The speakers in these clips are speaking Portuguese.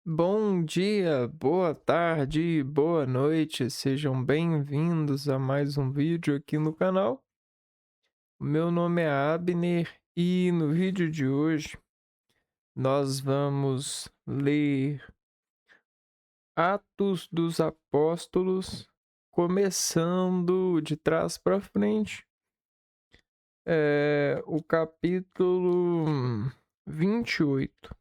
Bom dia, boa tarde, boa noite, sejam bem-vindos a mais um vídeo aqui no canal. O meu nome é Abner e no vídeo de hoje nós vamos ler Atos dos Apóstolos, começando de trás para frente, o capítulo 28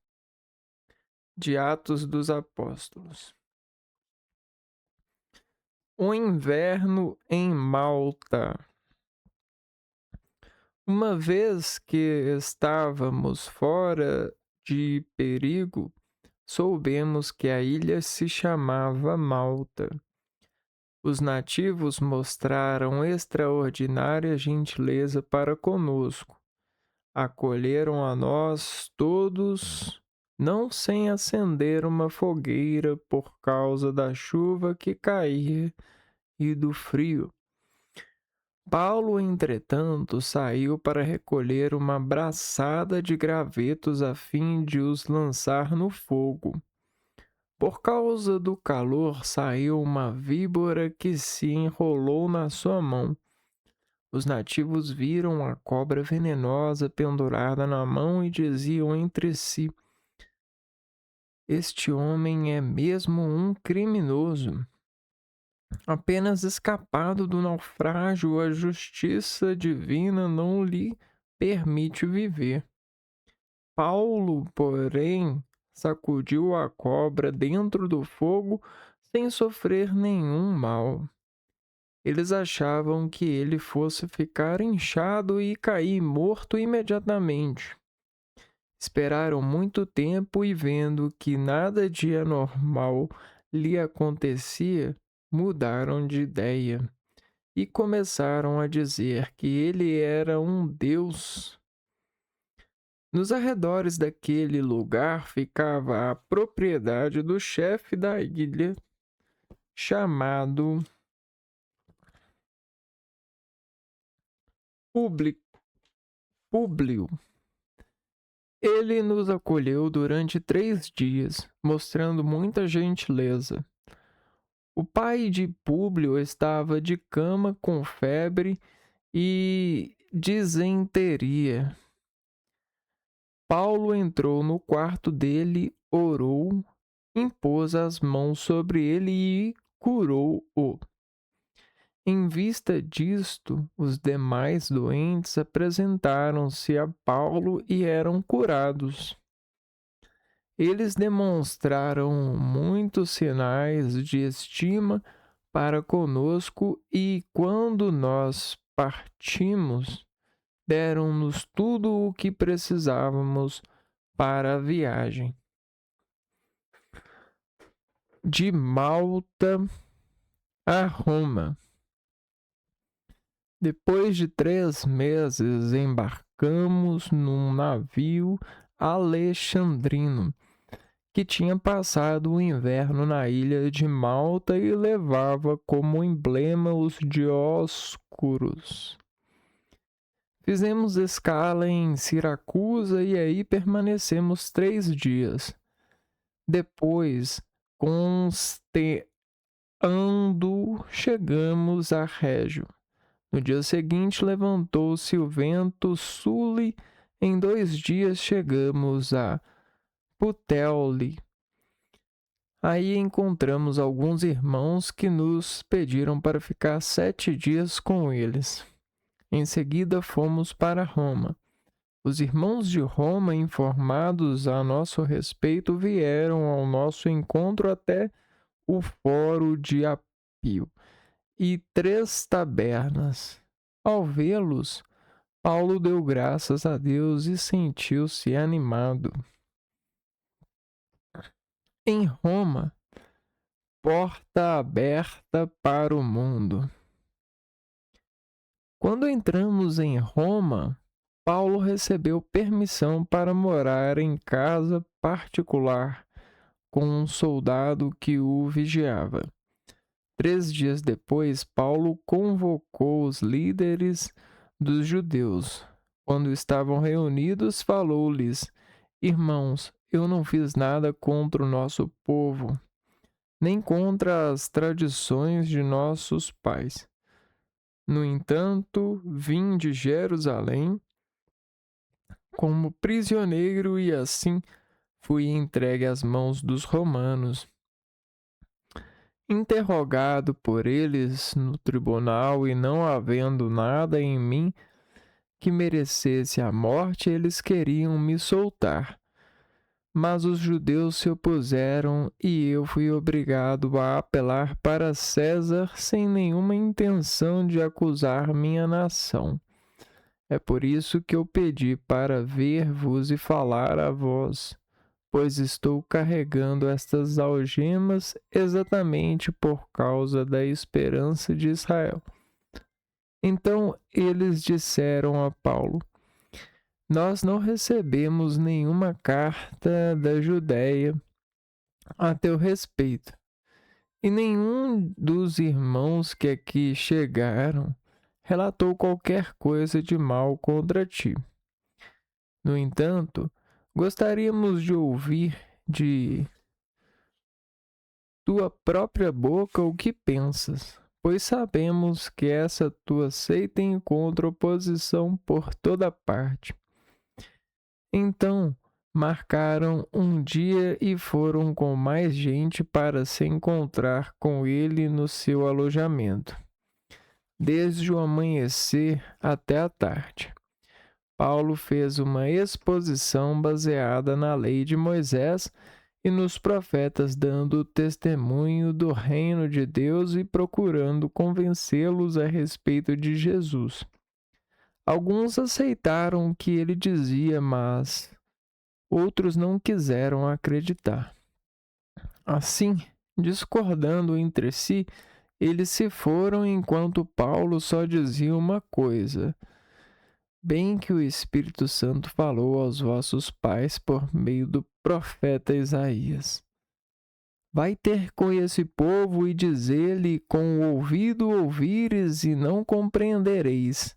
de Atos dos Apóstolos. O inverno em Malta. Uma vez que estávamos fora de perigo, soubemos que a ilha se chamava Malta. Os nativos mostraram extraordinária gentileza para conosco. Acolheram a nós todos, não sem acender uma fogueira por causa da chuva que caía e do frio. Paulo, entretanto, saiu para recolher uma braçada de gravetos a fim de os lançar no fogo. Por causa do calor, saiu uma víbora que se enrolou na sua mão. Os nativos viram a cobra venenosa pendurada na mão e diziam entre si: Este homem é mesmo um criminoso. Apenas escapado do naufrágio, a justiça divina não lhe permite viver. Paulo, porém, sacudiu a cobra dentro do fogo sem sofrer nenhum mal. Eles achavam que ele fosse ficar inchado e cair morto imediatamente. Esperaram muito tempo e, vendo que nada de anormal lhe acontecia, mudaram de ideia e começaram a dizer que ele era um deus. Nos arredores daquele lugar ficava a propriedade do chefe da ilha, chamado Publi- Públio. Ele nos acolheu durante 3 dias, mostrando muita gentileza. O pai de Públio estava de cama com febre e disenteria. Paulo entrou no quarto dele, orou, impôs as mãos sobre ele e curou-o. Em vista disto, os demais doentes apresentaram-se a Paulo e eram curados. Eles demonstraram muitos sinais de estima para conosco e, quando nós partimos, deram-nos tudo o que precisávamos para a viagem. De Malta a Roma. Depois de 3 meses, embarcamos num navio alexandrino que tinha passado o inverno na ilha de Malta e levava como emblema os Dioscuros. Fizemos escala em Siracusa e aí permanecemos 3 dias. Depois, consteando, chegamos a Régio. No dia seguinte, levantou-se o vento sul e em 2 dias chegamos a Puteoli. Aí encontramos alguns irmãos que nos pediram para ficar 7 dias com eles. Em seguida, fomos para Roma. Os irmãos de Roma, informados a nosso respeito, vieram ao nosso encontro até o Fórum de Apio e 3 tabernas. Ao vê-los, Paulo deu graças a Deus e sentiu-se animado. Em Roma, porta aberta para o mundo. Quando entramos em Roma, Paulo recebeu permissão para morar em casa particular com um soldado que o vigiava. 3 dias depois, Paulo convocou os líderes dos judeus. Quando estavam reunidos, falou-lhes: Irmãos, eu não fiz nada contra o nosso povo, nem contra as tradições de nossos pais. No entanto, vim de Jerusalém como prisioneiro e assim fui entregue às mãos dos romanos. Interrogado por eles no tribunal e não havendo nada em mim que merecesse a morte, eles queriam me soltar. Mas os judeus se opuseram e eu fui obrigado a apelar para César sem nenhuma intenção de acusar minha nação. É por isso que eu pedi para ver-vos e falar a vós, pois estou carregando estas algemas exatamente por causa da esperança de Israel. Então eles disseram a Paulo: Nós não recebemos nenhuma carta da Judéia a teu respeito, e nenhum dos irmãos que aqui chegaram relatou qualquer coisa de mal contra ti. No entanto, gostaríamos de ouvir de tua própria boca o que pensas, pois sabemos que essa tua seita encontra oposição por toda parte. Então, marcaram um dia e foram com mais gente para se encontrar com ele no seu alojamento, desde o amanhecer até a tarde. Paulo fez uma exposição baseada na lei de Moisés e nos profetas, dando testemunho do reino de Deus e procurando convencê-los a respeito de Jesus. Alguns aceitaram o que ele dizia, mas outros não quiseram acreditar. Assim, discordando entre si, eles se foram enquanto Paulo só dizia uma coisa: bem que o Espírito Santo falou aos vossos pais por meio do profeta Isaías. Vai ter com esse povo e dizer-lhe: com o ouvido ouvires e não compreendereis,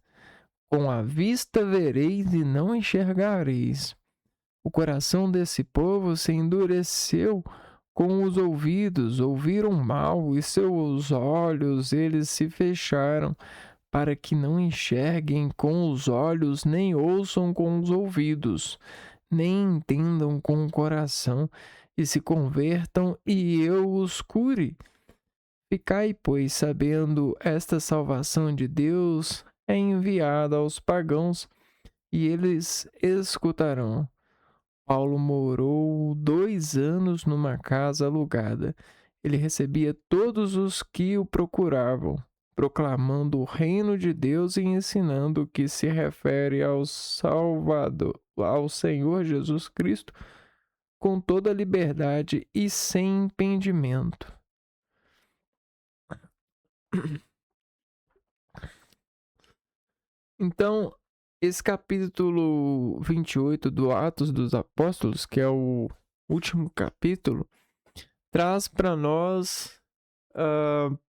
com a vista vereis e não enxergareis. O coração desse povo se endureceu com os ouvidos, ouviram mal, e seus olhos eles se fecharam, para que não enxerguem com os olhos, nem ouçam com os ouvidos, nem entendam com o coração, e se convertam, e eu os cure. Ficai, pois, sabendo, esta salvação de Deus é enviada aos pagãos, e eles escutarão. Paulo morou 2 anos numa casa alugada. Ele recebia todos os que o procuravam, proclamando o reino de Deus e ensinando o que se refere ao Salvador, ao Senhor Jesus Cristo, com toda liberdade e sem impedimento. Então, esse capítulo 28 do Atos dos Apóstolos, que é o último capítulo, traz para nós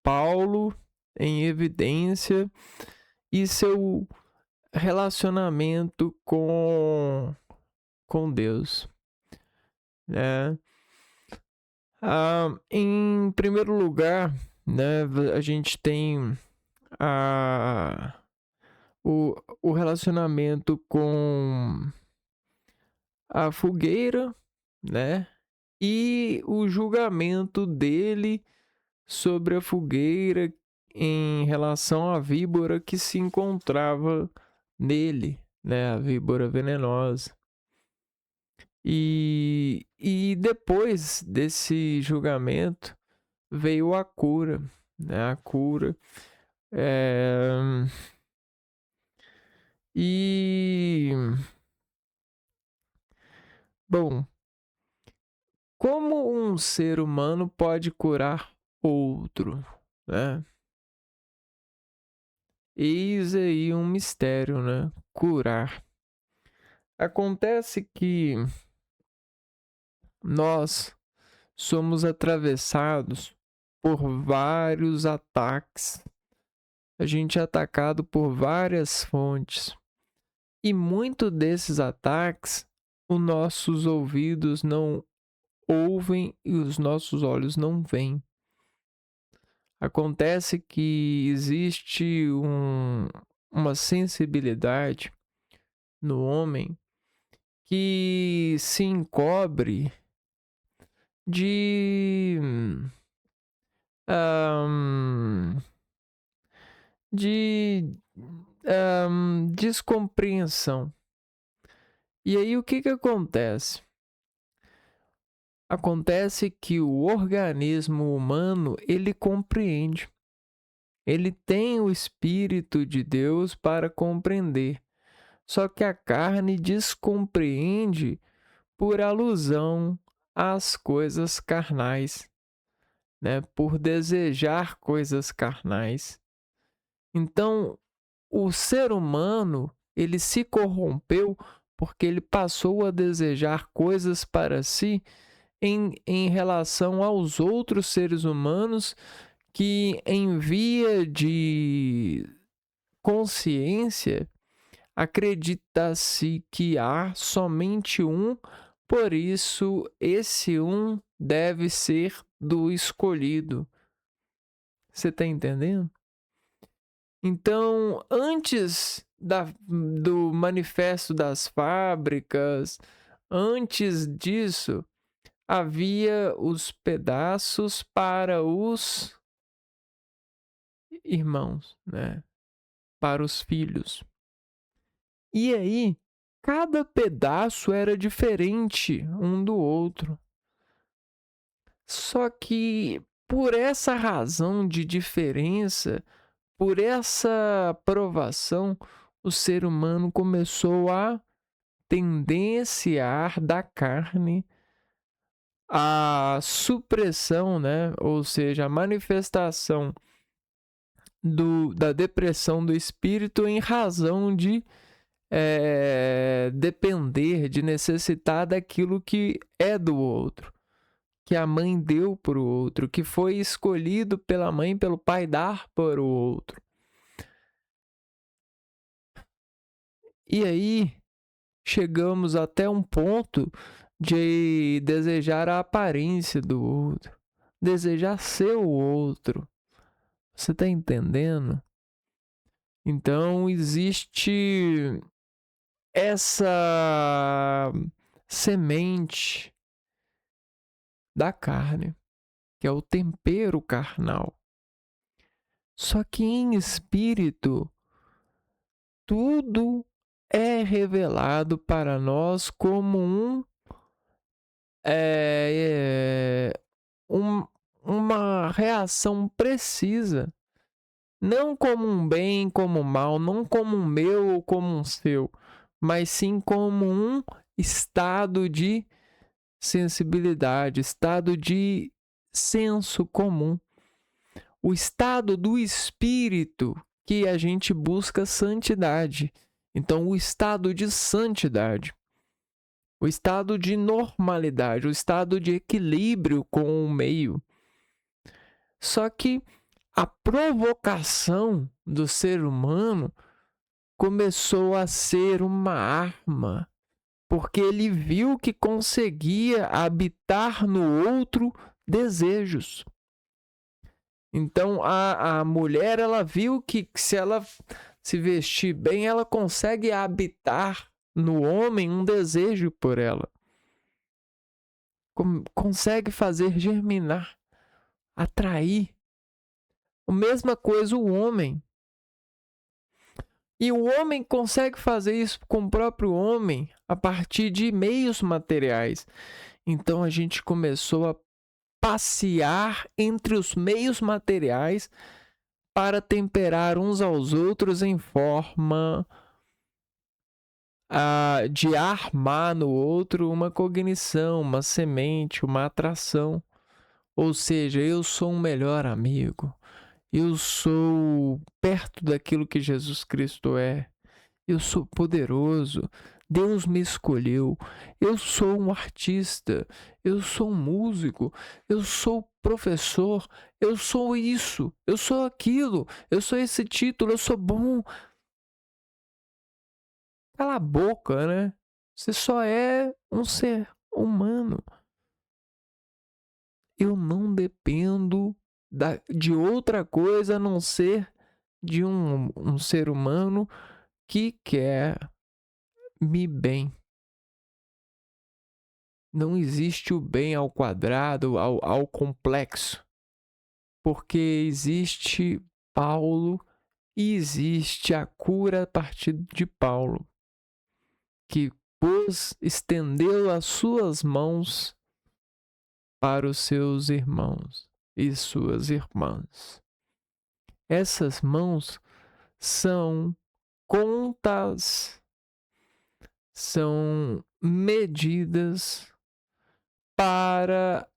Paulo em evidência e seu relacionamento com Deus, né? Em primeiro lugar, né, a gente tem o relacionamento com a fogueira, né? E o julgamento dele sobre a fogueira em relação à víbora que se encontrava nele, né? A víbora venenosa. E depois desse julgamento veio a cura, né? A cura. Bom, como um ser humano pode curar outro, né? Eis aí um mistério, né? Curar. Acontece que nós somos atravessados por vários ataques. A gente é atacado por várias fontes. E muito desses ataques os nossos ouvidos não ouvem e os nossos olhos não veem. Acontece que existe uma sensibilidade no homem que se encobre de, hã, de, descompreensão. E aí o que que acontece? Acontece que o organismo humano, ele compreende. Ele tem o Espírito de Deus para compreender. Só que a carne descompreende por alusão às coisas carnais, né? Por desejar coisas carnais. Então, o ser humano, ele se corrompeu porque ele passou a desejar coisas para si em relação aos outros seres humanos que, em via de consciência, acredita-se que há somente um, por isso esse um deve ser do escolhido. Você está entendendo? Então, antes do manifesto das fábricas, antes disso, havia os pedaços para os irmãos, né? Para os filhos. E aí, cada pedaço era diferente um do outro. Só que por essa razão de diferença, por essa provação, o ser humano começou a tendenciar da carne a supressão, né? Ou seja, a manifestação da depressão do espírito em razão de depender, de necessitar daquilo que é do outro, que a mãe deu para o outro, que foi escolhido pela mãe, pelo pai dar para o outro. E aí chegamos até um ponto de desejar a aparência do outro, desejar ser o outro. Você está entendendo? Então existe essa semente da carne, que é o tempero carnal. Só que em espírito, tudo é revelado para nós como um, uma reação precisa. Não como um bem, como um mal, não como um meu ou como um seu, mas sim como um estado de sensibilidade, estado de senso comum. O estado do espírito que a gente busca santidade. Então, o estado de santidade, o estado de normalidade, o estado de equilíbrio com o meio. Só que a provocação do ser humano começou a ser uma arma, porque ele viu que conseguia habitar no outro desejos. Então a mulher, ela viu que se ela se vestir bem, ela consegue habitar no homem um desejo por ela. Consegue fazer germinar, atrair. A mesma coisa o homem. E o homem consegue fazer isso com o próprio homem a partir de meios materiais. Então a gente começou a passear entre os meios materiais para temperar uns aos outros em forma de armar no outro uma cognição, uma semente, uma atração. Ou seja, eu sou um melhor amigo. Eu sou perto daquilo que Jesus Cristo é. Eu sou poderoso. Deus me escolheu. Eu sou um artista. Eu sou um músico. Eu sou professor. Eu sou isso. Eu sou aquilo. Eu sou esse título. Eu sou bom. Cala a boca, né? Você só é um ser humano. Eu não dependo de outra coisa a não ser de um ser humano que quer me bem. Não existe o bem ao quadrado, ao complexo, porque existe Paulo e existe a cura a partir de Paulo, que estendeu as suas mãos para os seus irmãos e suas irmãs. Essas mãos são contas, são medidas para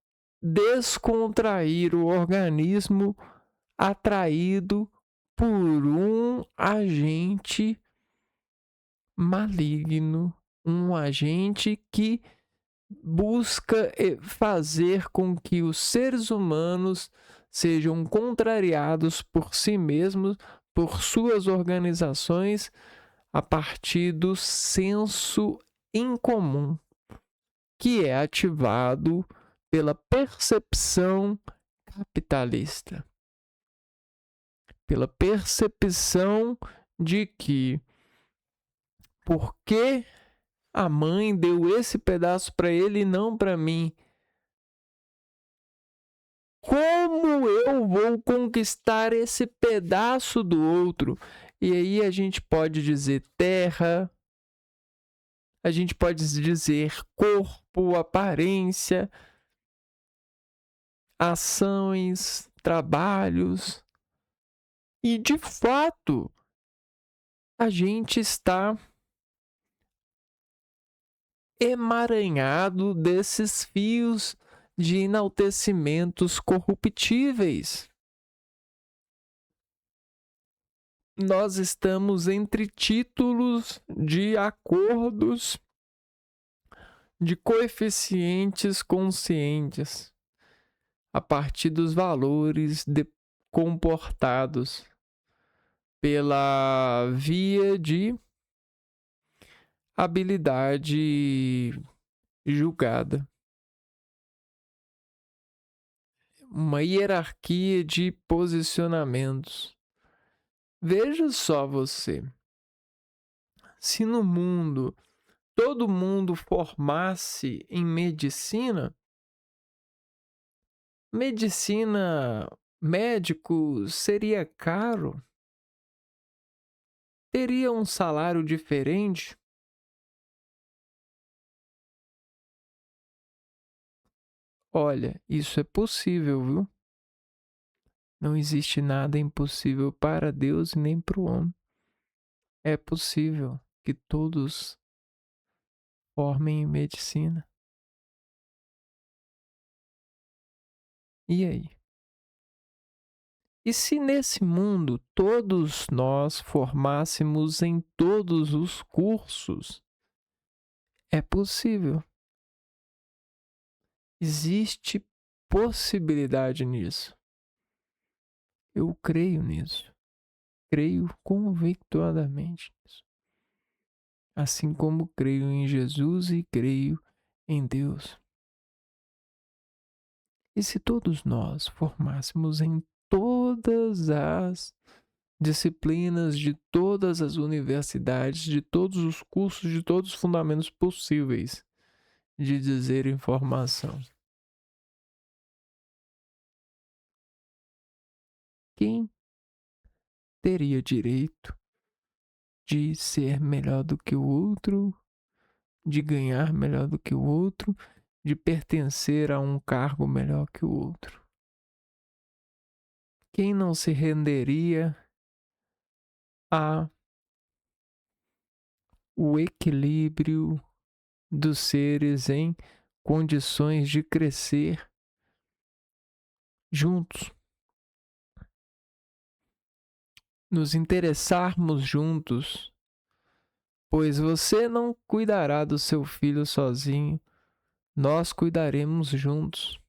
descontrair o organismo atraído por um agente maligno, um agente que busca fazer com que os seres humanos sejam contrariados por si mesmos, por suas organizações, a partir do senso incomum, que é ativado pela percepção capitalista, pela percepção de que porque a mãe deu esse pedaço para ele e não para mim, como eu vou conquistar esse pedaço do outro? E aí a gente pode dizer terra, a gente pode dizer corpo, aparência, ações, trabalhos. E de fato, a gente está emaranhado desses fios de enaltecimentos corruptíveis. Nós estamos entre títulos de acordos de coeficientes conscientes a partir dos valores comportados pela via de habilidade julgada. Uma hierarquia de posicionamentos. Veja só você. Se no mundo todo mundo formasse em medicina, médico seria caro? Teria um salário diferente? Olha, isso é possível, viu? Não existe nada impossível para Deus e nem para o homem. É possível que todos formem em medicina. E aí? E se nesse mundo todos nós formássemos em todos os cursos? É possível. Existe possibilidade nisso. Eu creio nisso. Creio convictadamente nisso. Assim como creio em Jesus e creio em Deus. E se todos nós formássemos em todas as disciplinas de todas as universidades, de todos os cursos, de todos os fundamentos possíveis de dizer informação, quem teria direito de ser melhor do que o outro, de ganhar melhor do que o outro, de pertencer a um cargo melhor que o outro? Quem não se renderia a o equilíbrio dos seres em condições de crescer juntos, nos interessarmos juntos, pois você não cuidará do seu filho sozinho, nós cuidaremos juntos.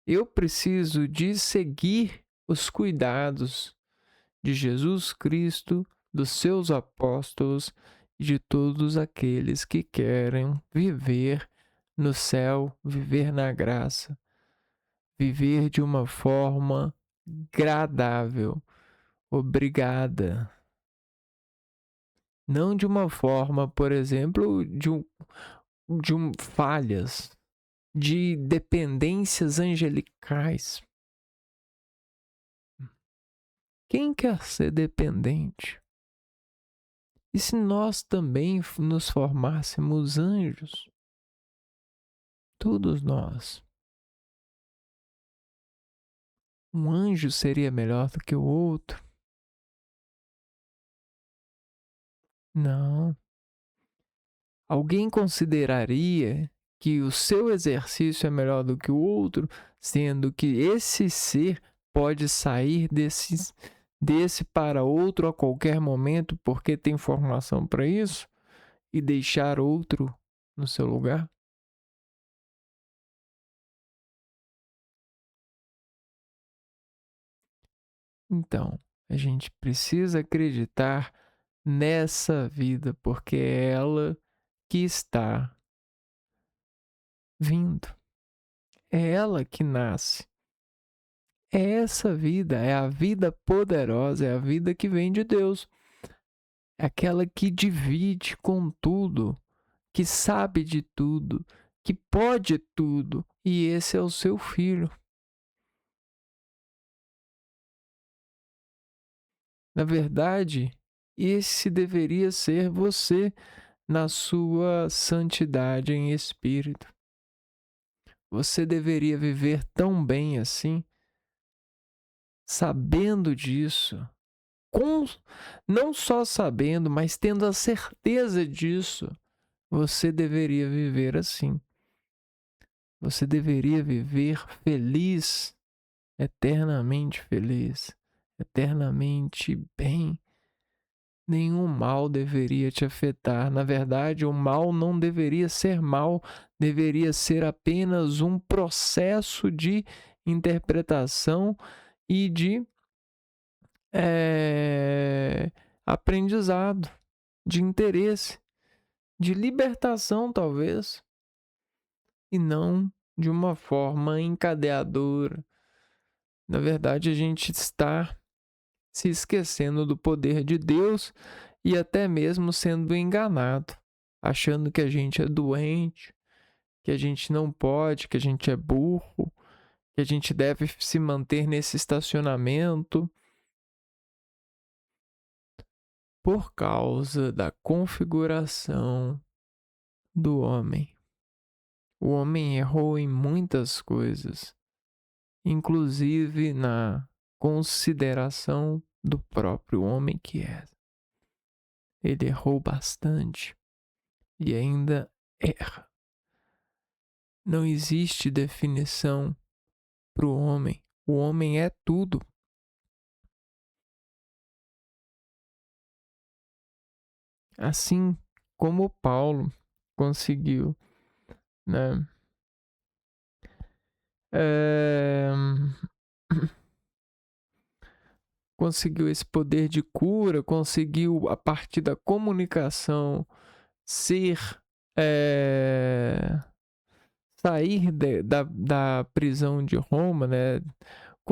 Eu preciso de seguir os cuidados de Jesus Cristo, dos seus apóstolos e de todos aqueles que querem viver no céu, viver na graça, viver de uma forma agradável. Obrigada. Não de uma forma, por exemplo, de falhas, de dependências angelicais. Quem quer ser dependente? E se nós também nos formássemos anjos? Todos nós. Um anjo seria melhor do que o outro? Não. Alguém consideraria que o seu exercício é melhor do que o outro, sendo que esse ser pode sair desse para outro a qualquer momento porque tem formação para isso e deixar outro no seu lugar? Então, a gente precisa acreditar nessa vida porque é ela que está vindo. É ela que nasce. É essa vida, é a vida poderosa, é a vida que vem de Deus. É aquela que divide com tudo, que sabe de tudo, que pode tudo. E esse é o seu filho. Na verdade, esse deveria ser você na sua santidade em espírito. Você deveria viver tão bem assim, sabendo disso, com, não só sabendo, mas tendo a certeza disso. Você deveria viver assim. Você deveria viver feliz, eternamente feliz, eternamente bem. Nenhum mal deveria te afetar. Na verdade, o mal não deveria ser mal, deveria ser apenas um processo de interpretação e de aprendizado, de interesse, de libertação, talvez, e não de uma forma encadeadora. Na verdade, a gente está se esquecendo do poder de Deus e até mesmo sendo enganado, achando que a gente é doente, que a gente não pode, que a gente é burro, que a gente deve se manter nesse estacionamento por causa da configuração do homem. O homem errou em muitas coisas, inclusive na consideração do próprio homem que é. Ele errou bastante e ainda erra. Não existe definição para o homem. O homem é tudo. Assim como Paulo conseguiu, né? É... Conseguiu esse poder de cura, conseguiu a partir da comunicação ser sair da prisão de Roma, né?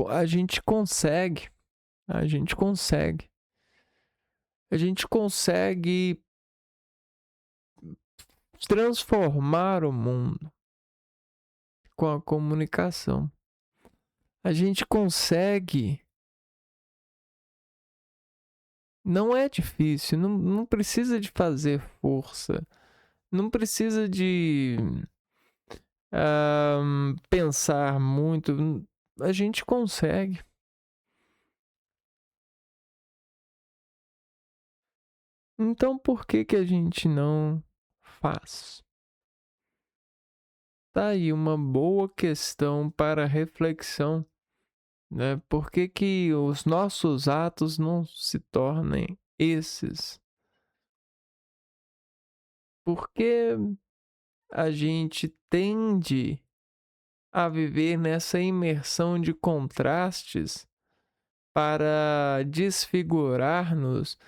A gente consegue, a gente consegue, a gente consegue transformar o mundo com a comunicação. A gente consegue. Não é difícil, não precisa de fazer força, não precisa de pensar muito. A gente consegue. Então por que que a gente não faz? Tá aí uma boa questão para reflexão, né? Por que que os nossos atos não se tornem esses? Por que a gente tende a viver nessa imersão de contrastes para desfigurar-nos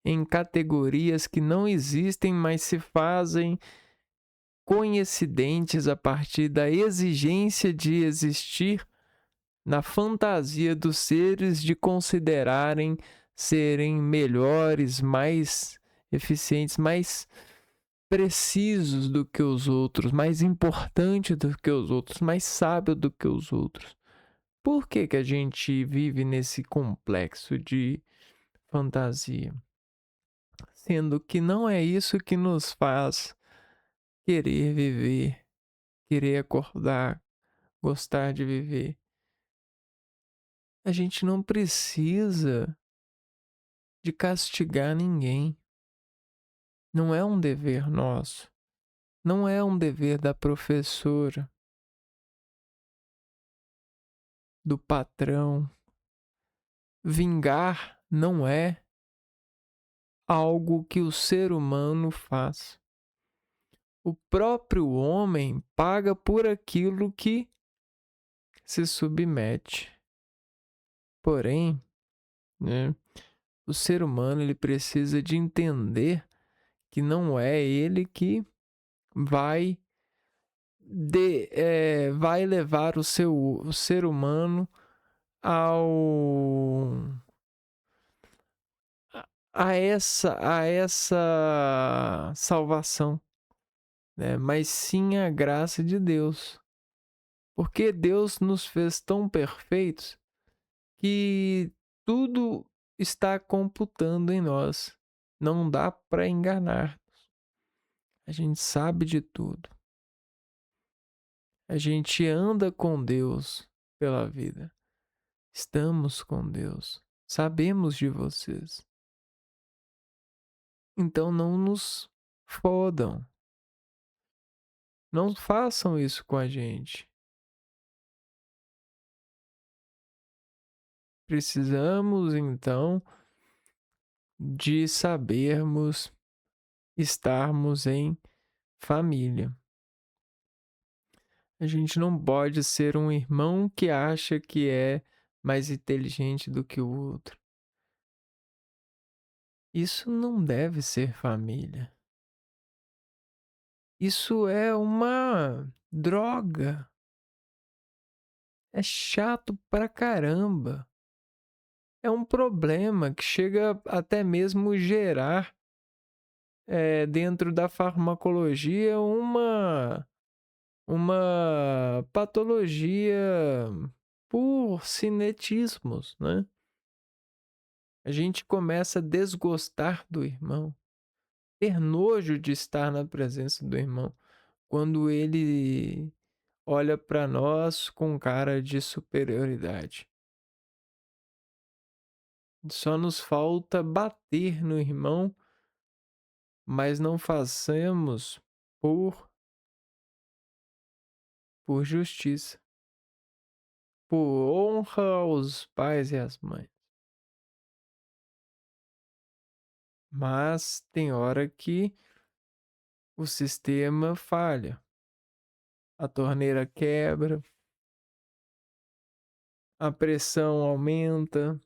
em categorias que não existem, mas se fazem coincidentes a partir da exigência de existir na fantasia dos seres de considerarem serem melhores, mais eficientes, mais precisos do que os outros, mais importantes do que os outros, mais sábio do que os outros. Por que que a gente vive nesse complexo de fantasia? Sendo que não é isso que nos faz querer viver, querer acordar, gostar de viver. A gente não precisa de castigar ninguém. Não é um dever nosso. Não é um dever da professora, do patrão. Vingar não é algo que o ser humano faz. O próprio homem paga por aquilo que se submete. Porém, né, o ser humano ele precisa de entender que não é ele que vai vai levar o ser humano ao a essa salvação, né? Mas sim a graça de Deus. Porque Deus nos fez tão perfeitos que tudo está computando em nós. Não dá para enganar. A gente sabe de tudo. A gente anda com Deus pela vida. Estamos com Deus. Sabemos de vocês. Então não nos fodam. Não façam isso com a gente. Precisamos então de sabermos estarmos em família. A gente não pode ser um irmão que acha que é mais inteligente do que o outro. Isso não deve ser família. Isso é uma droga. É chato pra caramba. É um problema que chega até mesmo gerar dentro da farmacologia uma patologia por cinetismos, né? A gente começa a desgostar do irmão, ter nojo de estar na presença do irmão, quando ele olha para nós com cara de superioridade. Só nos falta bater no irmão, mas não fazemos por justiça, por honra aos pais e às mães. Mas tem hora que o sistema falha, a torneira quebra, a pressão aumenta,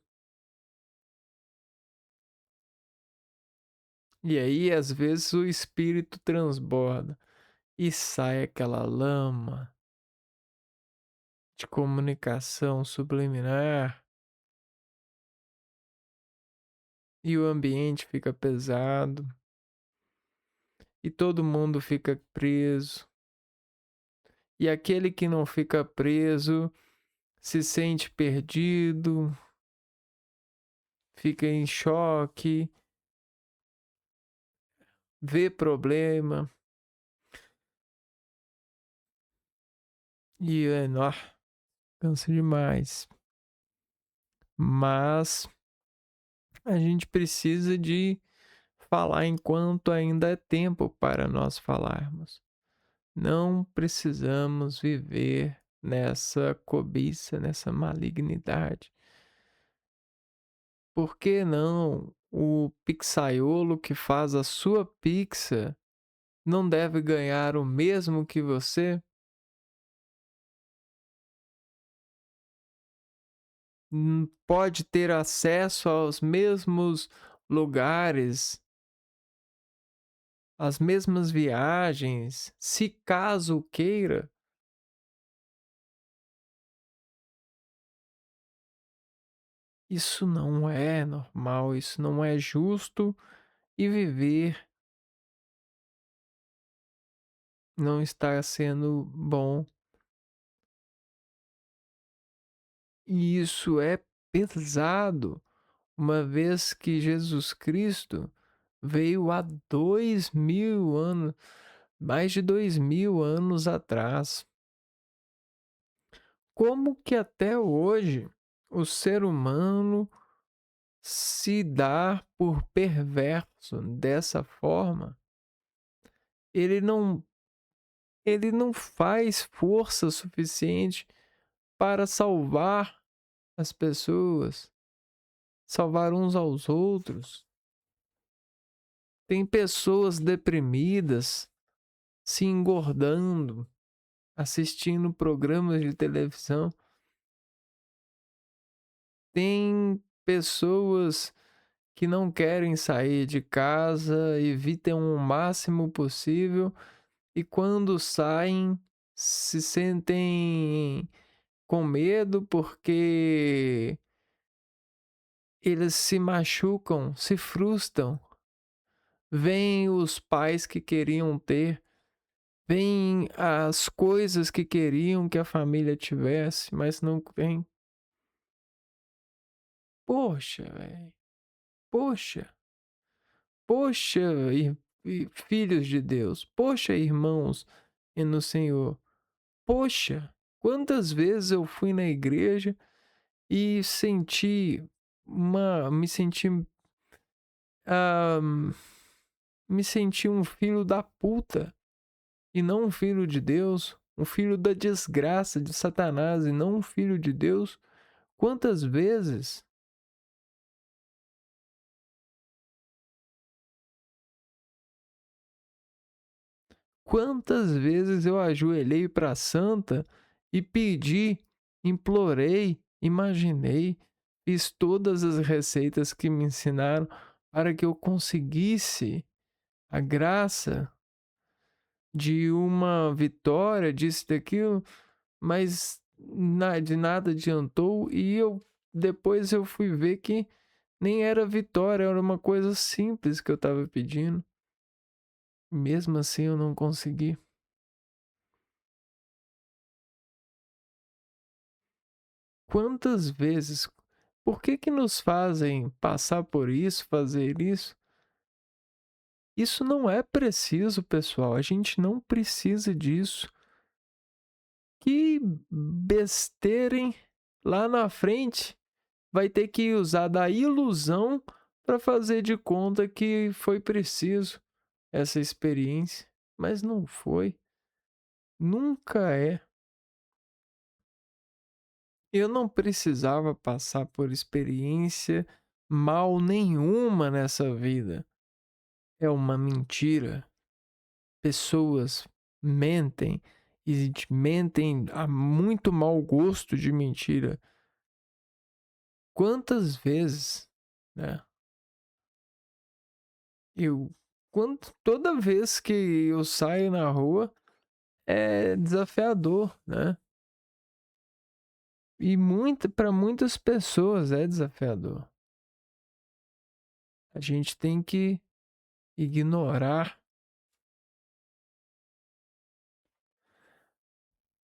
e aí às vezes o espírito transborda e sai aquela lama de comunicação subliminar e o ambiente fica pesado e todo mundo fica preso. E aquele que não fica preso se sente perdido, fica em choque, vê problema e cansa demais. Mas a gente precisa de falar enquanto ainda é tempo para nós falarmos. Não precisamos viver nessa cobiça, nessa malignidade. Por que não o pizzaiolo que faz a sua pizza não deve ganhar o mesmo que você? Pode ter acesso aos mesmos lugares, as mesmas viagens, se caso queira. Isso não é normal, isso não é justo e viver não está sendo bom. E isso é pesado, uma vez que Jesus Cristo veio há 2000 anos, mais de 2000 anos atrás. Como que até hoje o ser humano se dá por perverso dessa forma? Ele não, ele não faz força suficiente para salvar as pessoas, salvar uns aos outros. Tem pessoas deprimidas se engordando, assistindo programas de televisão. Tem pessoas que não querem sair de casa, evitam o máximo possível e quando saem se sentem com medo porque eles se machucam, se frustram. Vêm os pais que queriam ter, vêm as coisas que queriam que a família tivesse, mas não vem. Poxa, velho. Poxa, poxa, filhos de Deus. Poxa, irmãos e no Senhor. Poxa, quantas vezes eu fui na igreja e me senti, ah, me senti um filho da puta e não um filho de Deus, um filho da desgraça de Satanás e não um filho de Deus. Quantas vezes? Quantas vezes eu ajoelhei para a santa e pedi, implorei, imaginei, fiz todas as receitas que me ensinaram para que eu conseguisse a graça de uma vitória, disso, daquilo, mas de nada adiantou e depois eu fui ver que nem era vitória, era uma coisa simples que eu estava pedindo. Mesmo assim eu não consegui. Quantas vezes, por que que nos fazem passar por isso, fazer isso? Isso não é preciso, pessoal. A gente não precisa disso. Que besteira, hein? Lá na frente vai ter que usar da ilusão para fazer de conta que foi preciso essa experiência, mas não foi. Nunca é. Eu não precisava passar por experiência mal nenhuma nessa vida. É uma mentira. Pessoas mentem e mentem a muito mau gosto de mentira. Quantas vezes, né? Eu, toda vez que eu saio na rua é desafiador, né? E para muitas pessoas é desafiador. A gente tem que ignorar,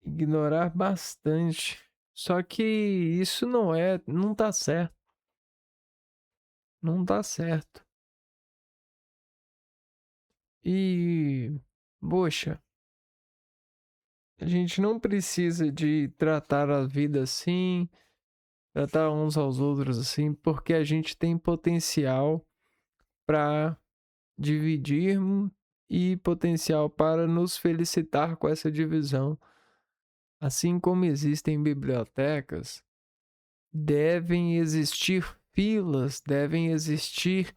ignorar bastante. Só que isso não tá certo, não tá certo. E, poxa, a gente não precisa de tratar a vida assim, tratar uns aos outros assim, porque a gente tem potencial para dividirmos e potencial para nos felicitar com essa divisão. Assim como existem bibliotecas, devem existir filas, devem existir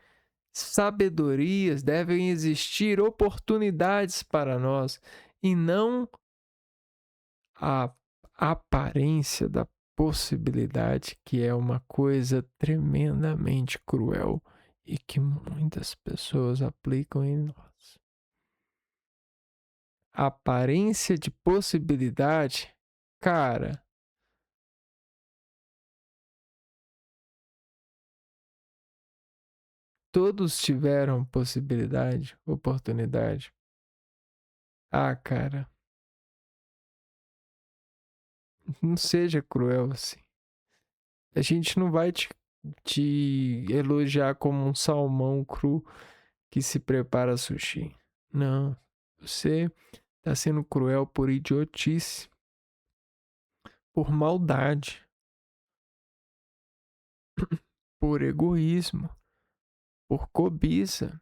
sabedorias, devem existir oportunidades para nós e não a aparência da possibilidade, que é uma coisa tremendamente cruel e que muitas pessoas aplicam em nós. Aparência de possibilidade, cara, todos tiveram possibilidade, oportunidade. Ah, cara, não seja cruel assim. A gente não vai te elogiar como um salmão cru que se prepara sushi. Não, você tá sendo cruel por idiotice, por maldade, por egoísmo, por cobiça.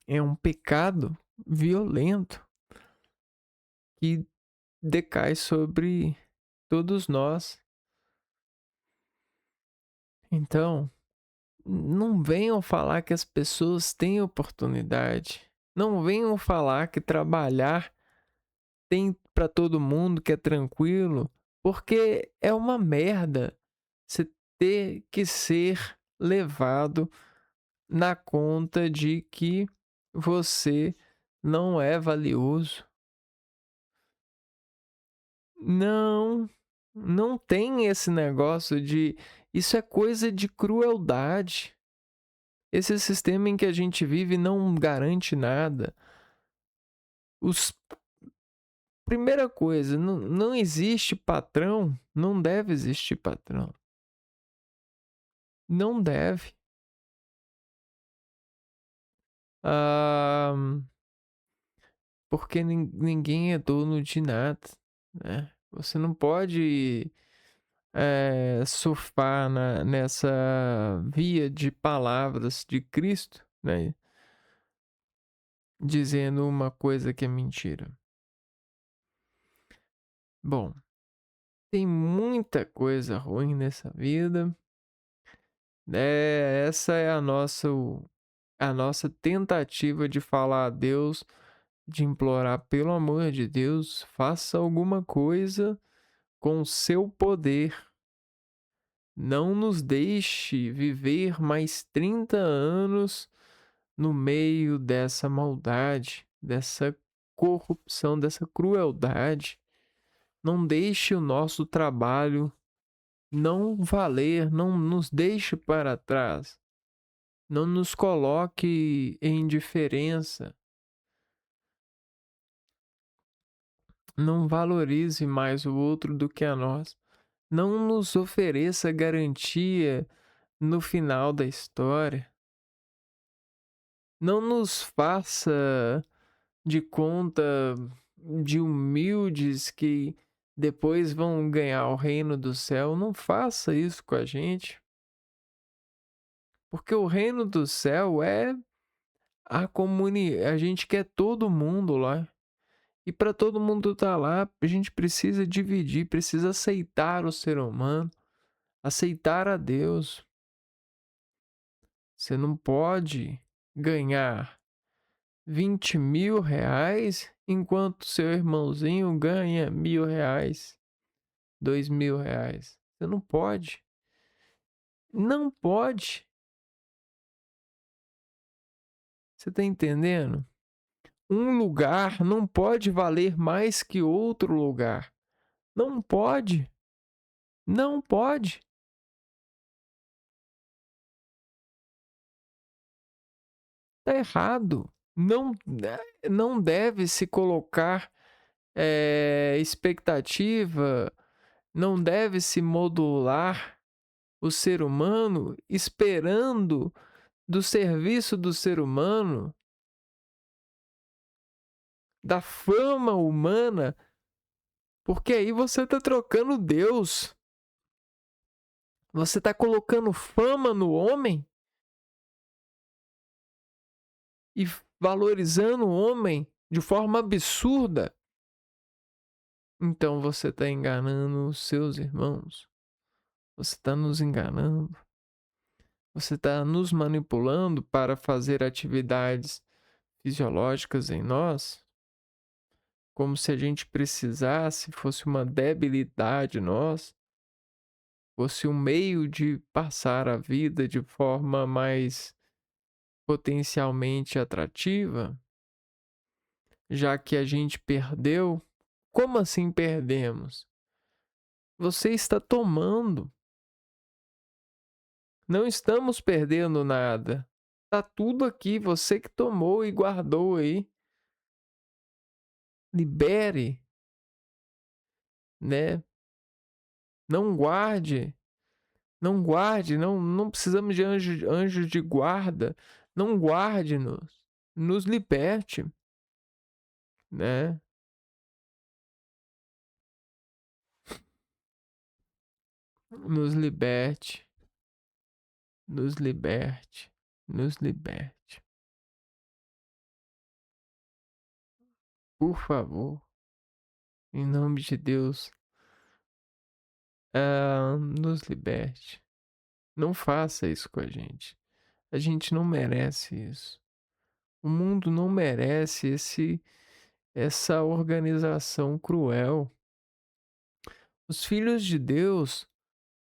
É um pecado violento que decai sobre todos nós. Então, não venham falar que as pessoas têm oportunidade. Não venham falar que trabalhar tem para todo mundo, que é tranquilo, porque é uma merda você ter que ser levado na conta de que você não é valioso. Não, não tem esse negócio de. Isso é coisa de crueldade. Esse sistema em que a gente vive não garante nada. Os Primeira coisa, não existe patrão, não deve existir patrão. Não deve. Ah, porque ninguém é dono de nada, né? Você não pode surfar nessa via de palavras de Cristo, né? Dizendo uma coisa que é mentira. Bom, tem muita coisa ruim nessa vida. Essa é a nossa tentativa de falar a Deus, de implorar, pelo amor de Deus, faça alguma coisa com o seu poder. Não nos deixe viver mais 30 anos no meio dessa maldade, dessa corrupção, dessa crueldade. Não deixe o nosso trabalho não valer, não nos deixe para trás. Não nos coloque em indiferença. Não valorize mais o outro do que a nós. Não nos ofereça garantia no final da história. Não nos faça de conta de humildes que depois vão ganhar o reino do céu. Não faça isso com a gente. Porque o reino do céu é a comunidade. A gente quer todo mundo lá. E para todo mundo estar lá, a gente precisa dividir, precisa aceitar o ser humano, aceitar a Deus. Você não pode ganhar 20 mil reais enquanto seu irmãozinho ganha 1.000 reais, 2.000 reais. Você não pode. Não pode. Você tá entendendo? Um lugar não pode valer mais que outro lugar. Não pode. Não pode. Tá errado. Não deve se colocar expectativa, não deve se modular o ser humano esperando do serviço do ser humano, da fama humana, porque aí você está trocando Deus. Você está colocando fama no homem e valorizando o homem de forma absurda. Então você está enganando os seus irmãos. Você está nos enganando. Você está nos manipulando para fazer atividades fisiológicas em nós, como se a gente precisasse, fosse uma debilidade nossa, fosse um meio de passar a vida de forma mais potencialmente atrativa, já que a gente perdeu. Como assim perdemos? Você está tomando. Não estamos perdendo nada. Tá tudo aqui, você que tomou e guardou aí. Libere, né? Não guarde, não guarde, não precisamos de anjos de guarda. Não guarde-nos, nos liberte, né? Nos liberte, nos liberte, nos liberte. Por favor, em nome de Deus, nos liberte. Não faça isso com a gente. A gente não merece isso. O mundo não merece essa organização cruel. Os filhos de Deus,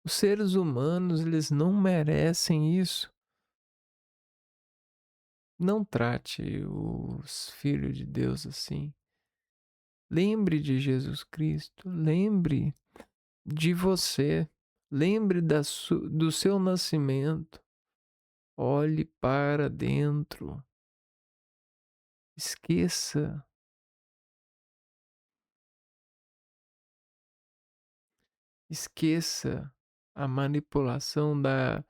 os seres humanos, eles não merecem isso. Não trate os filhos de Deus assim. Lembre de Jesus Cristo, lembre de você, lembre do seu nascimento. Olhe para dentro. Esqueça, esqueça a manipulação da,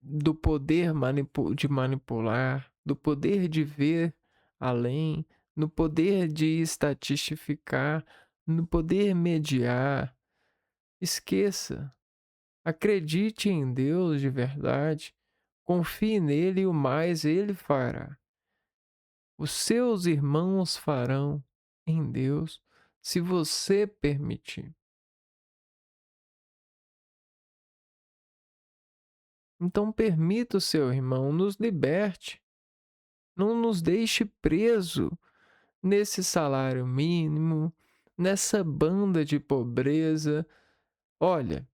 do poder de manipular, do poder de ver além, no poder de estatistificar, no poder mediar. Esqueça. Acredite em Deus de verdade. Confie nele e o mais ele fará. Os seus irmãos farão em Deus, se você permitir. Então permita o seu irmão nos liberte. Não nos deixe preso nesse salário mínimo, nessa banda de pobreza. Olha,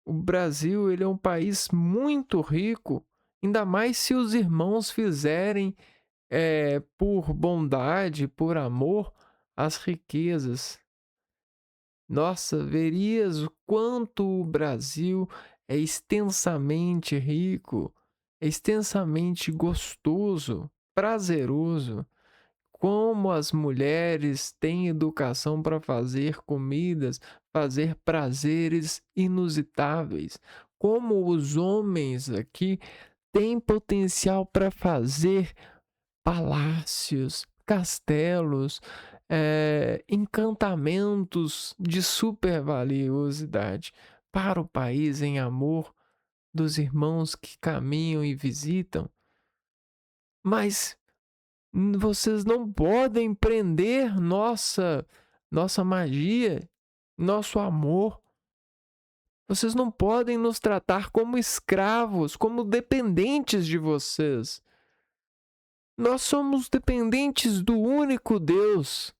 o Brasil ele é um país muito rico, ainda mais se os irmãos fizerem por bondade, por amor, as riquezas. Nossa, verias o quanto o Brasil é extensamente rico, é extensamente gostoso, prazeroso. Como as mulheres têm educação para fazer comidas, fazer prazeres inusitáveis. Como os homens aqui têm potencial para fazer palácios, castelos, encantamentos de super valiosidade para o país em amor dos irmãos que caminham e visitam. Mas vocês não podem prender nossa magia, nosso amor. Vocês não podem nos tratar como escravos, como dependentes de vocês. Nós somos dependentes do único Deus,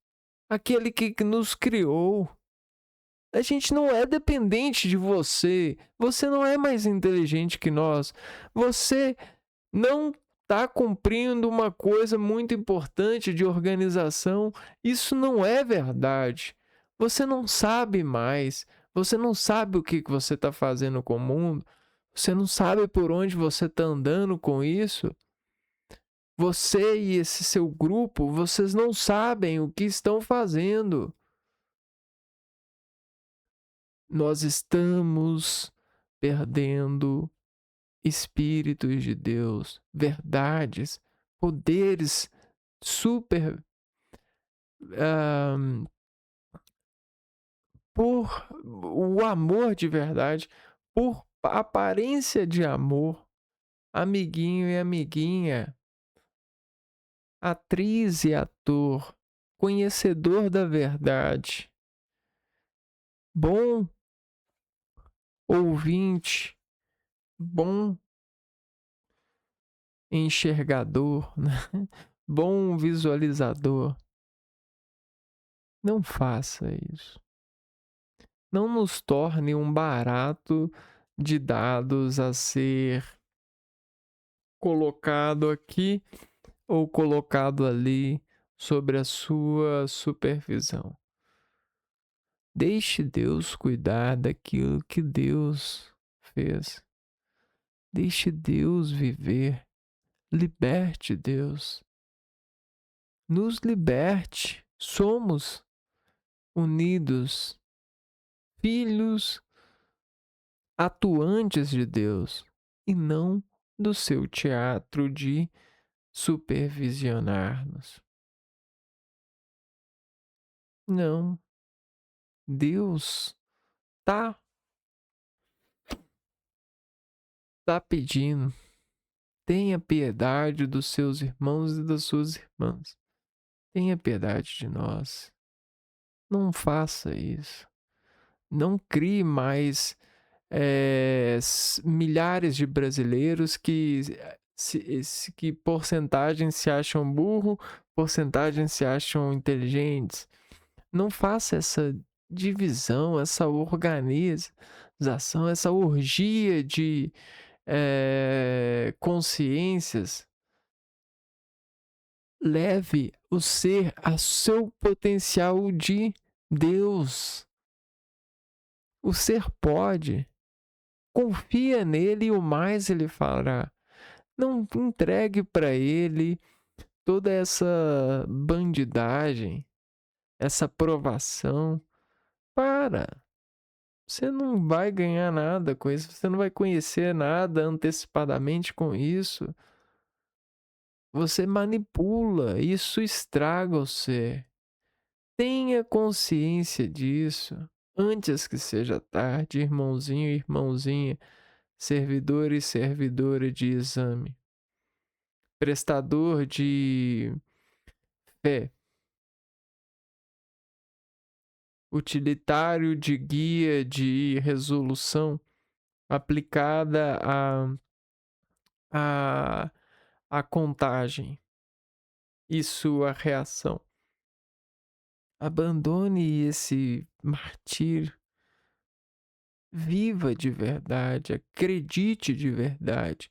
aquele que nos criou. A gente não é dependente de você. Você não é mais inteligente que nós. Você não está cumprindo uma coisa muito importante de organização. Isso não é verdade. Você não sabe mais. Você não sabe o que você está fazendo com o mundo. Você não sabe por onde você está andando com isso. Você e esse seu grupo, vocês não sabem o que estão fazendo. Nós estamos perdendo espíritos de Deus, verdades, poderes super por o amor de verdade, por aparência de amor, amiguinho e amiguinha, atriz e ator, conhecedor da verdade, bom ouvinte, bom enxergador, né? Bom visualizador. Não faça isso. não nos torne um barato de dados a ser colocado aqui ou colocado ali sobre a sua supervisão. Deixe Deus cuidar daquilo que Deus fez. Deixe Deus viver. Liberte Deus. Nos liberte. Somos unidos, filhos atuantes de Deus e não do seu teatro de supervisionar-nos. Não, Deus tá pedindo, tenha piedade dos seus irmãos e das suas irmãs. Tenha piedade de nós. Não faça isso. Não crie mais milhares de brasileiros que porcentagem se acham burro, porcentagem se acham inteligentes. Não faça essa divisão, essa organização, essa orgia de consciências. Leve o ser a seu potencial de Deus. O ser pode. Confia nele e o mais ele fará. Não entregue para ele toda essa bandidagem, essa provação. Para. Você não vai ganhar nada com isso. Você não vai conhecer nada antecipadamente com isso. Você manipula. Isso estraga o ser. Tenha consciência disso. Antes que seja tarde, irmãozinho e irmãozinha, servidor e servidora de exame, prestador de fé, utilitário de guia de resolução aplicada à contagem e sua reação. Abandone esse martírio. Viva de verdade, acredite de verdade.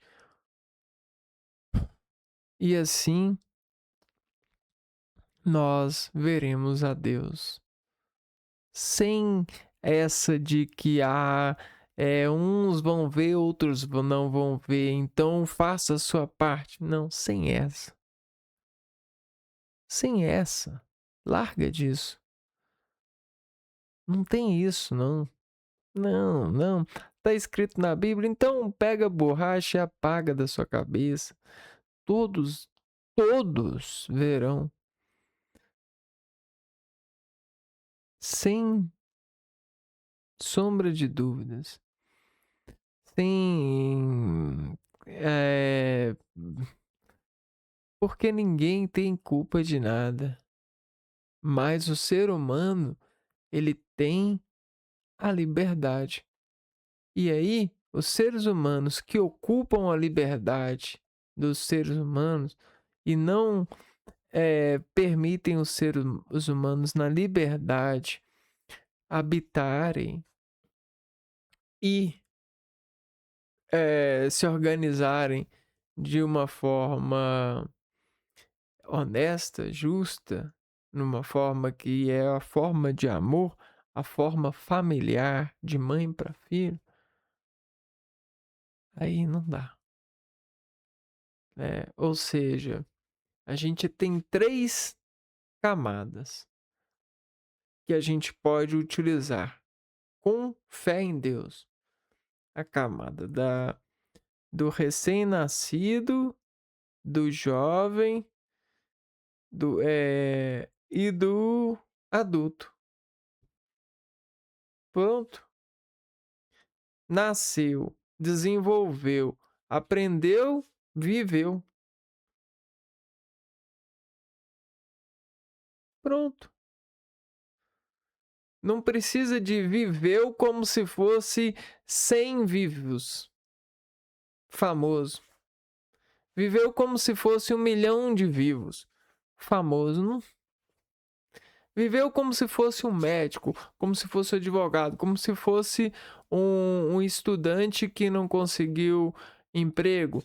E assim nós veremos a Deus. Sem essa de que uns vão ver, outros não vão ver, então faça a sua parte. Não, sem essa. Sem essa. Larga disso. Não tem isso, não. Não, não. Tá escrito na Bíblia, então pega a borracha e apaga da sua cabeça. Todos verão. Sem sombra de dúvidas. Sem. Porque ninguém tem culpa de nada. Mas o ser humano, ele tem a liberdade. E aí, os seres humanos que ocupam a liberdade dos seres humanos e não permitem os seres humanos na liberdade habitarem e se organizarem de uma forma honesta, justa, numa forma que é a forma de amor, a forma familiar de mãe para filho, aí não dá. Ou seja, a gente tem 3 camadas que a gente pode utilizar com fé em Deus. A camada do recém-nascido, do jovem, e do adulto. Pronto. Nasceu, desenvolveu, aprendeu, viveu. Pronto. Não precisa de viveu como se fosse 100 vivos. Famoso. Viveu como se fosse 1 milhão de vivos. Famoso. Não, Viveu como se fosse um médico, como se fosse um advogado, como se fosse um estudante que não conseguiu emprego,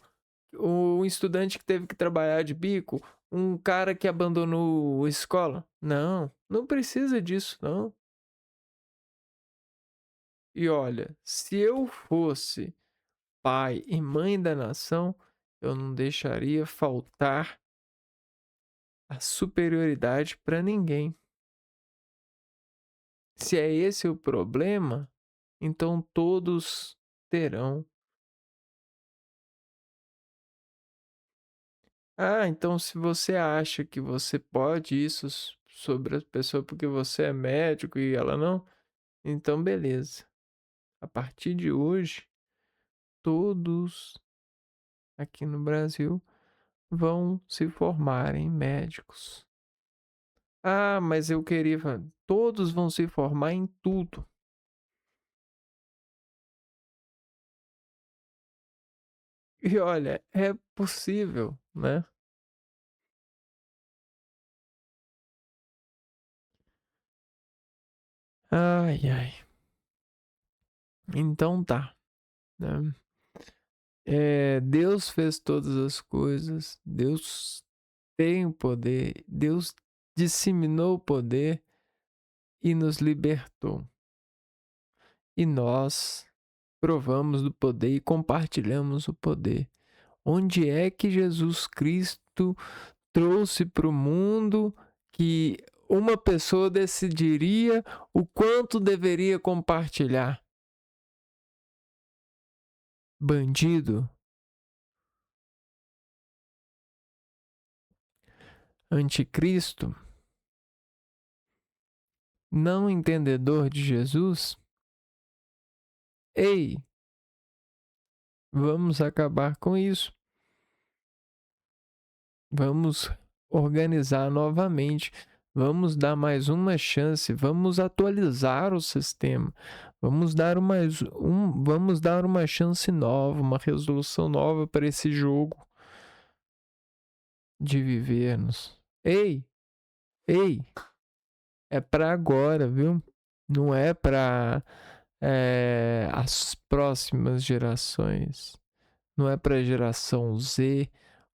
um estudante que teve que trabalhar de bico, um cara que abandonou a escola. Não, não precisa disso, não. E olha, se eu fosse pai e mãe da nação, eu não deixaria faltar a superioridade para ninguém. Se é esse o problema, então todos terão. Ah, então se você acha que você pode isso sobre a pessoa porque você é médico e ela não, então beleza. A partir de hoje, todos aqui no Brasil vão se formar em médicos. Ah, mas eu queria. Todos vão se formar em tudo. E olha, é possível, né? Ai, ai. Então tá, né? Deus fez todas as coisas, Deus tem o poder, Deus disseminou o poder e nos libertou. E nós provamos do poder e compartilhamos o poder. Onde é que Jesus Cristo trouxe para o mundo que uma pessoa decidiria o quanto deveria compartilhar? Bandido, anticristo, não entendedor de Jesus? Ei, vamos acabar com isso. Vamos organizar novamente. Vamos dar mais uma chance. Vamos atualizar o sistema. Vamos dar uma chance nova, uma resolução nova para esse jogo de vivermos. Ei, ei, é para agora, viu? Não é para as próximas gerações. Não é para geração Z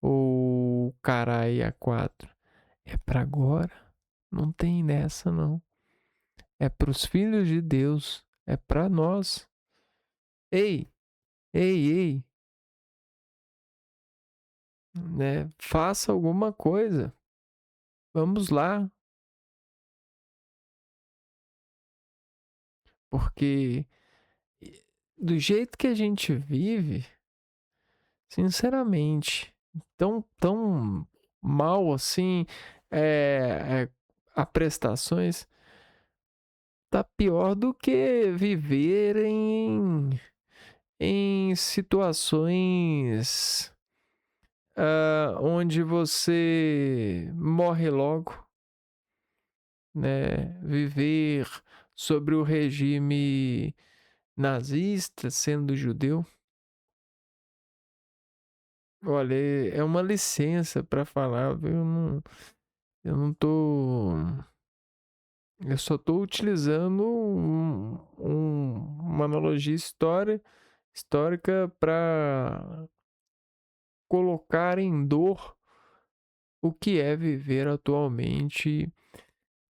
ou carai a 4. É para agora. Não tem nessa não. É para os filhos de Deus. É para nós. Ei, ei, ei, né? Faça alguma coisa. Vamos lá, porque do jeito que a gente vive, sinceramente, tão mal assim, a prestações tá pior do que viver em situações onde você morre logo, né? Viver sobre o regime nazista, sendo judeu. Olha, é uma licença para falar, viu? Eu não tô. Eu só tô utilizando uma analogia histórica para colocar em dor o que é viver atualmente,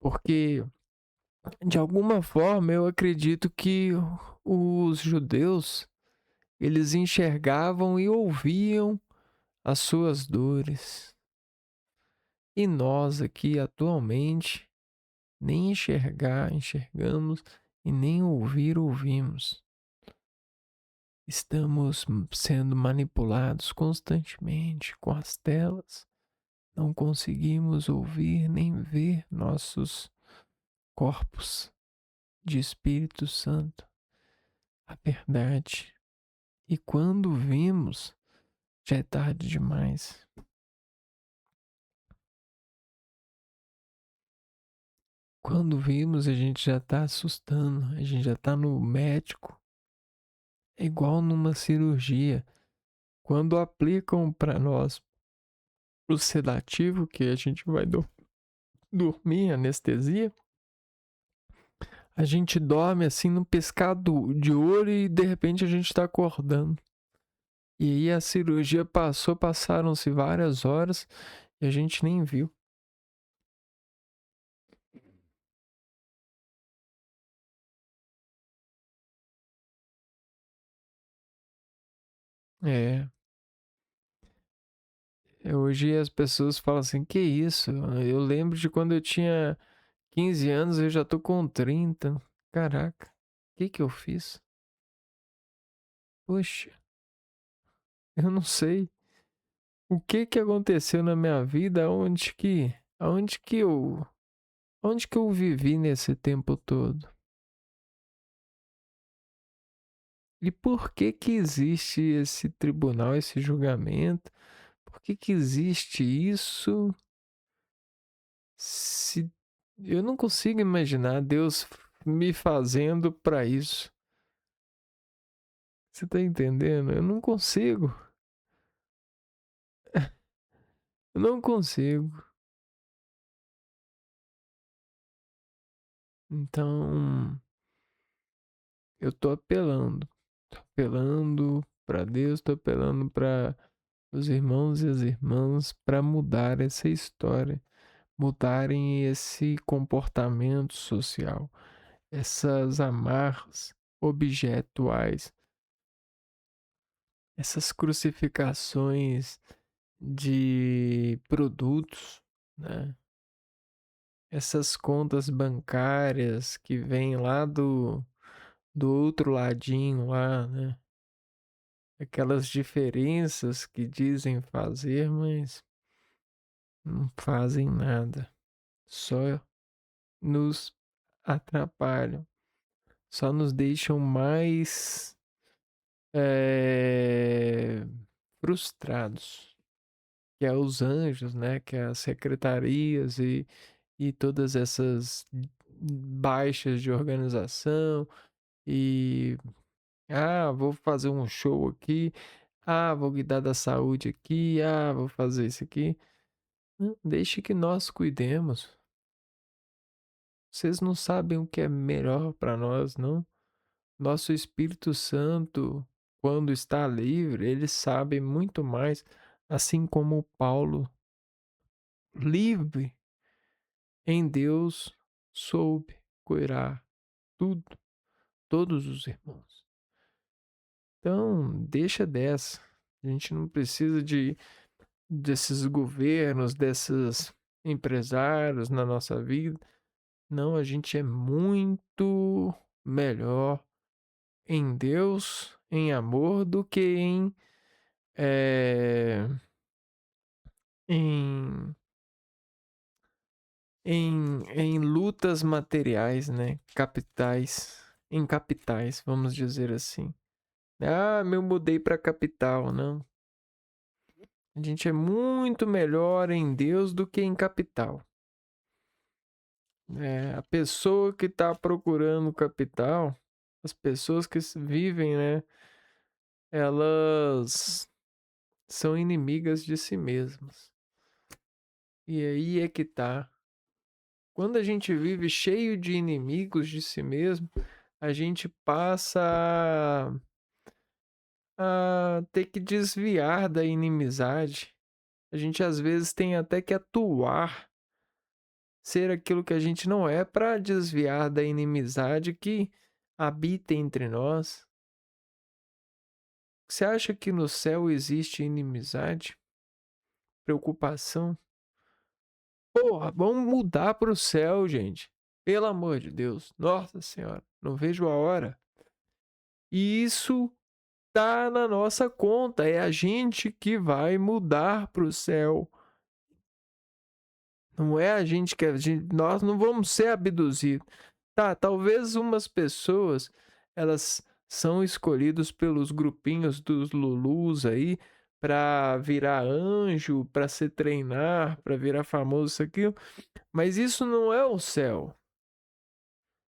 porque de alguma forma eu acredito que os judeus eles enxergavam e ouviam as suas dores. E nós aqui atualmente nem enxergar enxergamos e nem ouvir ouvimos. Estamos sendo manipulados constantemente com as telas. Não conseguimos ouvir nem ver nossos corpos de Espírito Santo, a verdade. E quando vimos, já é tarde demais. Quando vimos, a gente já tá assustando, a gente já tá no médico. É igual numa cirurgia. Quando aplicam para nós o sedativo que a gente vai dormir, anestesia, a gente dorme assim no pescado de olho e de repente a gente tá acordando. E aí a cirurgia passou, passaram-se várias horas e a gente nem viu. É, hoje as pessoas falam assim, que isso? Eu lembro de quando eu tinha 15 anos, eu já tô com 30. Caraca, o que que eu fiz? Poxa, eu não sei. O que que aconteceu na minha vida? Onde que eu vivi nesse tempo todo? E por que que existe esse tribunal, esse julgamento? Por que que existe isso? Se eu não consigo imaginar Deus me fazendo para isso. Você tá entendendo? Eu não consigo. Eu não consigo. Então, eu tô apelando. Tô apelando para Deus, tô apelando para os irmãos e as irmãs para mudar essa história, mudarem esse comportamento social, essas amarras objetuais, essas crucificações de produtos, né? Essas contas bancárias que vêm lá do outro ladinho lá, né? Aquelas diferenças que dizem fazer, mas não fazem nada. Só nos atrapalham. Só nos deixam mais eh, frustrados. Que é os anjos, né? Que é as secretarias e todas essas baixas de organização. E vou fazer um show aqui. Vou cuidar da saúde aqui. Vou fazer isso aqui. Não, deixe que nós cuidemos. Vocês não sabem o que é melhor para nós, não? Nosso Espírito Santo, quando está livre, ele sabe muito mais, assim como Paulo, livre em Deus, soube curar tudo, todos os irmãos. Então, deixa dessa. A gente não precisa desses governos, desses empresários na nossa vida. Não, a gente é muito melhor em Deus, em amor, do que eh, em, em lutas materiais, né? Capitais, em capitais, vamos dizer assim. Eu mudei para capital, não. A gente é muito melhor em Deus do que em capital. A pessoa que está procurando capital, as pessoas que vivem, né? Elas são inimigas de si mesmas. E aí é que tá. Quando a gente vive cheio de inimigos de si mesmo, a gente passa a ter que desviar da inimizade. A gente às vezes tem até que atuar, ser aquilo que a gente não é, para desviar da inimizade que habita entre nós. Você acha que no céu existe inimizade, preocupação? Porra, vamos mudar para o céu, gente. Pelo amor de Deus. Nossa Senhora, não vejo a hora. E isso tá na nossa conta. É a gente que vai mudar para o céu. Não é a gente que nós não vamos ser abduzidos. Tá, talvez umas pessoas elas são escolhidos pelos grupinhos dos Lulus aí para virar anjo, para se treinar, para virar famoso isso aqui, mas isso não é o céu.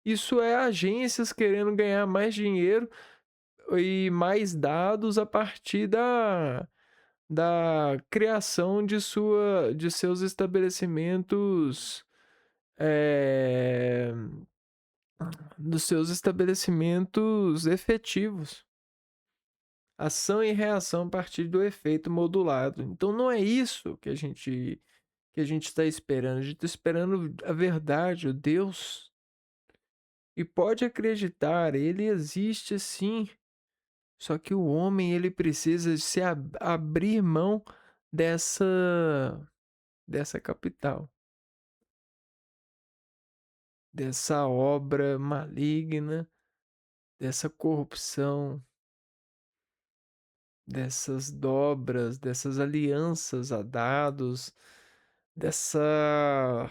Isso é agências querendo ganhar mais dinheiro e mais dados a partir da criação de seus estabelecimentos é, dos seus estabelecimentos efetivos. Ação e reação a partir do efeito modulado. Então não é isso que a gente está esperando. A gente está esperando a verdade, o Deus. E pode acreditar, ele existe sim. Só que o homem ele precisa se abrir mão dessa capital, dessa obra maligna, dessa corrupção, dessas dobras, dessas alianças a dados, dessa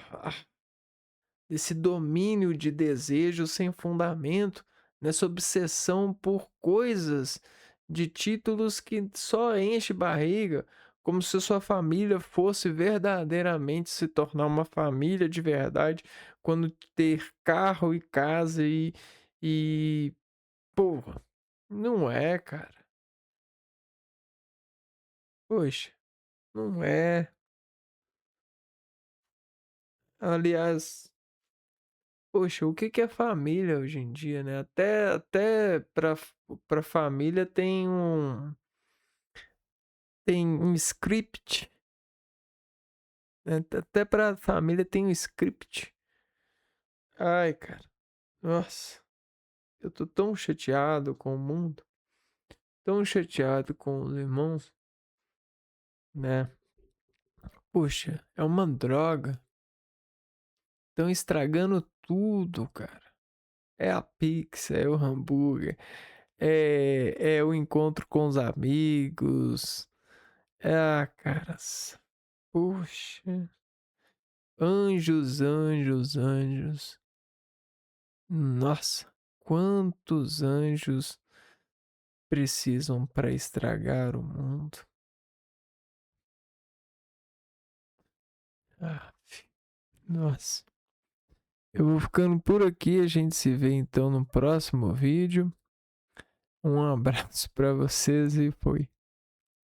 desse domínio de desejo sem fundamento, nessa obsessão por coisas, de títulos que só enche barriga, como se sua família fosse verdadeiramente se tornar uma família de verdade, quando ter carro e casa e porra, não é, cara. Poxa, não é. Aliás, poxa, o que que é família hoje em dia, né? Até para família tem um script, né? Até para família tem um script. Ai, cara, nossa, eu tô tão chateado com o mundo, tão chateado com os irmãos, né? Poxa, é uma droga. Estão estragando tudo, cara. É a pizza, é o hambúrguer, é o encontro com os amigos. Caras. Puxa. Anjos, anjos, anjos. Nossa, quantos anjos precisam para estragar o mundo? Ah, nossa. Eu vou ficando por aqui. A gente se vê então no próximo vídeo. Um abraço para vocês e foi.